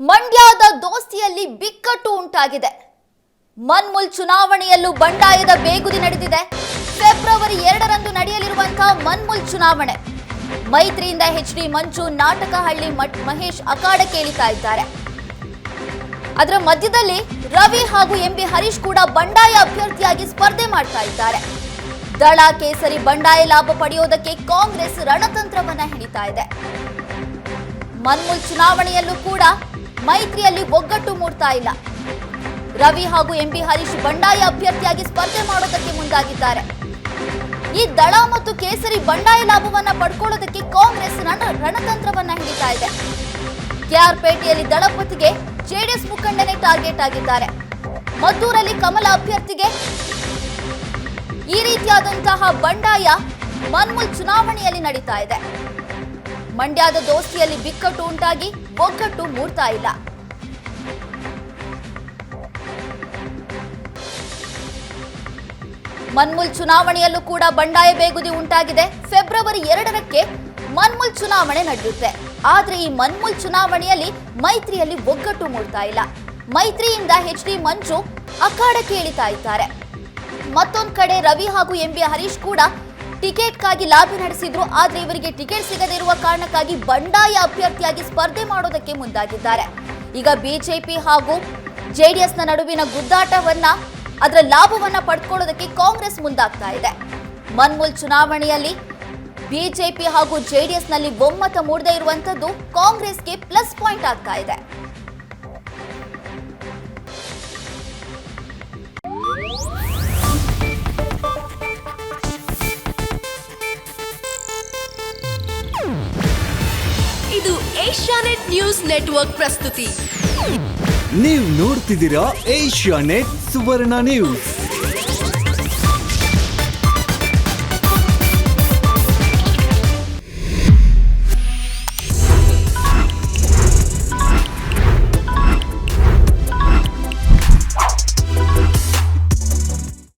ಮಂಡ್ಯದ ದೋಸ್ತಿಯಲ್ಲಿ ಬಿಕ್ಕಟ್ಟು ಉಂಟಾಗಿದೆ. ಮನ್ಮೂಲ್ ಚುನಾವಣೆಯಲ್ಲೂ ಬಂಡಾಯದ ಬೇಗುದಿ ನಡೆದಿದೆ. ಫೆಬ್ರವರಿ 2ರಂದು ನಡೆಯಲಿರುವಂತಹ ಮನ್ಮೂಲ್ ಚುನಾವಣೆ. ಮೈತ್ರಿಯಿಂದ ಎಚ್.ಡಿ. ಮಂಜು, ನಾಟಕಹಳ್ಳಿ ಮಹೇಶ್ ಅಖಾಡಕ್ಕೆ ಇಳಿತಾ ಇದ್ದಾರೆ. ಅದರ ಮಧ್ಯದಲ್ಲಿ ರವಿ ಹಾಗೂ ಎಂ.ಬಿ. ಹರೀಶ್ ಕೂಡ ಬಂಡಾಯ ಅಭ್ಯರ್ಥಿಯಾಗಿ ಸ್ಪರ್ಧೆ ಮಾಡ್ತಾ ಇದ್ದಾರೆ. ದಳ ಕೇಸರಿ ಬಂಡಾಯ ಲಾಭ ಪಡೆಯೋದಕ್ಕೆ ಕಾಂಗ್ರೆಸ್ ರಣತಂತ್ರವನ್ನ ಹಿಡಿತಾ ಇದೆ. ಮನ್ಮೂಲ್ ಚುನಾವಣೆಯಲ್ಲೂ ಕೂಡ ಮೈತ್ರಿಯಲ್ಲಿ ಒಗ್ಗಟ್ಟು ಮೂಡ್ತಾ ಇಲ್ಲ. ರವಿ ಹಾಗೂ ಎಂ.ಬಿ. ಹರೀಶ್ ಬಂಡಾಯ ಅಭ್ಯರ್ಥಿಯಾಗಿ ಸ್ಪರ್ಧೆ ಮಾಡೋದಕ್ಕೆ ಮುಂದಾಗಿದ್ದಾರೆ. ಈ ದಳ ಮತ್ತು ಕೇಸರಿ ಬಂಡಾಯ ಲಾಭವನ್ನ ಪಡ್ಕೊಳ್ಳೋದಕ್ಕೆ ಕಾಂಗ್ರೆಸ್ ರಣತಂತ್ರವನ್ನ ಹಿಡಿತಾ ಇದೆ. ಕೆಆರ್ಪೇಟೆಯಲ್ಲಿ ದಳಪತಿಗೆ ಜೆಡಿಎಸ್ ಮುಖಂಡನೇ ಟಾರ್ಗೆಟ್ ಆಗಿದ್ದಾರೆ. ಮದ್ದೂರಲ್ಲಿ ಕಮಲ ಅಭ್ಯರ್ಥಿಗೆ ಈ ರೀತಿಯಾದಂತಹ ಬಂಡಾಯ ಮನ್ಮೂಲ್ ಚುನಾವಣೆಯಲ್ಲಿ ನಡೀತಾ ಇದೆ. ಮಂಡ್ಯದ ದೋಸ್ತಿಯಲ್ಲಿ ಬಿಕ್ಕಟ್ಟು ಉಂಟಾಗಿ ಒಗ್ಗಟ್ಟು ಮೂಡ್ತಾ ಇಲ್ಲ. ಮನ್ಮೂಲ್ ಚುನಾವಣೆಯಲ್ಲೂ ಕೂಡ ಬಂಡಾಯ ಬೇಗುದಿ ಉಂಟಾಗಿದೆ. ಫೆಬ್ರವರಿ 2ಕ್ಕೆ ಮನ್ಮೂಲ್ ಚುನಾವಣೆ ನಡೆಯುತ್ತೆ. ಆದ್ರೆ ಈ ಮನ್ಮೂಲ್ ಚುನಾವಣೆಯಲ್ಲಿ ಮೈತ್ರಿಯಲ್ಲಿ ಒಗ್ಗಟ್ಟು ಮೂಡ್ತಾ ಇಲ್ಲ. ಮೈತ್ರಿಯಿಂದ ಎಚ್.ಡಿ. ಮಂಜು ಅಖಾಡಕ್ಕೆ ಇಳಿತಾ ಇದ್ದಾರೆ. ಮತ್ತೊಂದು ಕಡೆ ರವಿ ಹಾಗೂ ಎಂ.ಬಿ. ಹರೀಶ್ ಕೂಡ ಟಿಕೆಟ್ಗಾಗಿ ಲಾಬಿ ನಡೆಸಿದ್ರು. ಆದ್ರೆ ಇವರಿಗೆ ಟಿಕೆಟ್ ಸಿಗದೇ ಇರುವ ಕಾರಣಕ್ಕಾಗಿ ಬಂಡಾಯ ಅಭ್ಯರ್ಥಿಯಾಗಿ ಸ್ಪರ್ಧೆ ಮಾಡೋದಕ್ಕೆ ಮುಂದಾಗಿದ್ದಾರೆ. ಈಗ ಬಿಜೆಪಿ ಹಾಗೂ ಜೆಡಿಎಸ್ನ ನಡುವಿನ ಗುದ್ದಾಟವನ್ನ, ಅದರ ಲಾಭವನ್ನ ಪಡ್ಕೊಳ್ಳೋದಕ್ಕೆ ಕಾಂಗ್ರೆಸ್ ಮುಂದಾಗ್ತಾ ಇದೆ. ಮನ್ಮೂಲ್ ಚುನಾವಣೆಯಲ್ಲಿ ಬಿಜೆಪಿ ಹಾಗೂ ಜೆಡಿಎಸ್ನಲ್ಲಿ ಒಮ್ಮತ ಮೂಡದೇ ಇರುವಂತದ್ದು ಕಾಂಗ್ರೆಸ್ಗೆ ಪ್ಲಸ್ ಪಾಯಿಂಟ್ ಆಗ್ತಾ ಇದೆ. ಇದು ಏಷ್ಯಾನೆಟ್ ನ್ಯೂಸ್ ನೆಟ್ವರ್ಕ್ ಪ್ರಸ್ತುತಿ. ನೀವು ನೋಡ್ತಿದ್ದೀರಾ ಏಷ್ಯಾನೆಟ್ ಸುವರ್ಣ ನ್ಯೂಸ್.